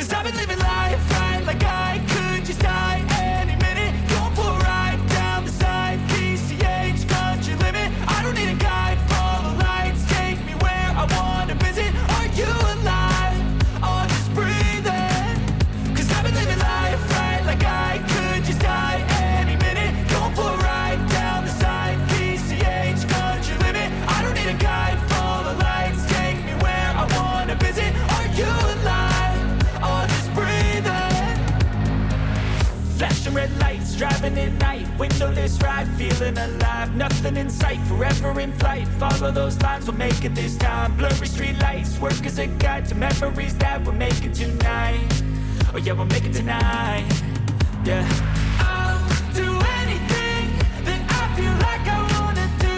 Cause I've been living life right like I could just die any minute. Going for a ride down the side, PCH, country limit. I don't need a guide, follow lights, take me where I wanna visit. Are you alive? Or just breathing? Cause I've been living life right like I could just die any minute. Going for a ride down the side, PCH, country limit. I don't need a guide, follow lights, take me where I wanna visit. Are you alive? Or just breathing? Flashing red lights, driving at night, windowless ride, feeling alive. Nothing in sight, forever in flight. Follow those lines, we'll make it this time. Blurry street lights, work as a guide to memories that we're making tonight. Oh yeah, we'll make it tonight. Yeah. I'll do anything that I feel like I wanna do.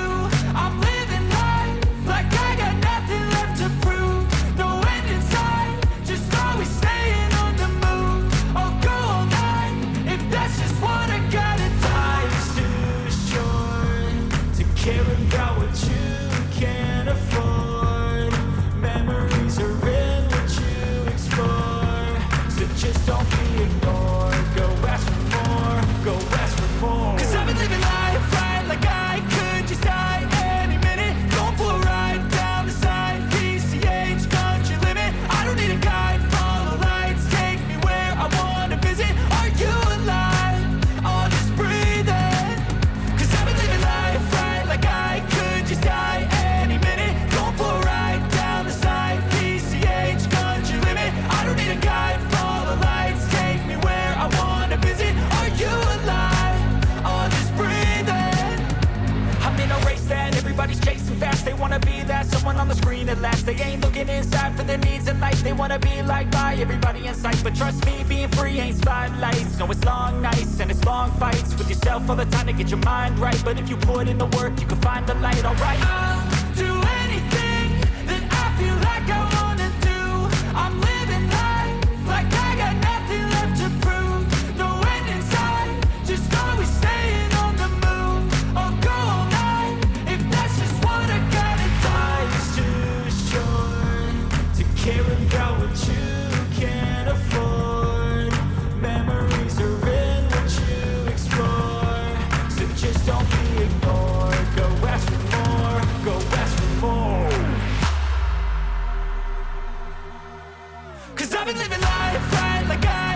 I'm living life like I got nothing left to prove. No end in sight, just always staying on the move. I'll go all night if that's just what I gotta do. Life's too short to care about what you can't afford. Memories are in what you explore, so just don't be ignored. Go ask for more, go ask for more. Cause I've been living life right like I could just die any minute. Going for a ride down the side, PCH, country limit. I don't need a guide, follow lights, take me where I wanna visit. Are you alive? Or just breathing? Cause I've been living life right like I could just die any minute. Going for a ride down the side, PCH, country limit. I don't need a guide, follow lights, take me where I wanna visit. Are you alive? Or just breathing? I'm in a race that everybody's chasing fast. They wanna be that someone on the screen at last. They ain't looking inside for their needs in life. They wanna be liked by everybody in sight. But trust me, being free ain't spotlights. No, it's long nights and it's long fights with yourself all the time to get your mind right. But if you put in the work, you can find the light, alright? I'll do anything that I feel like I wanna do. I'm living life like I got nothing left to prove. No end in sight, just always staying on the move. I'll go all night if that's just what I gotta do. Life's too short to care about what you can't afford. Memories are in what you explore, so just don't be ignored. Go ask for more, go ask for more. Cause I've been living life right like I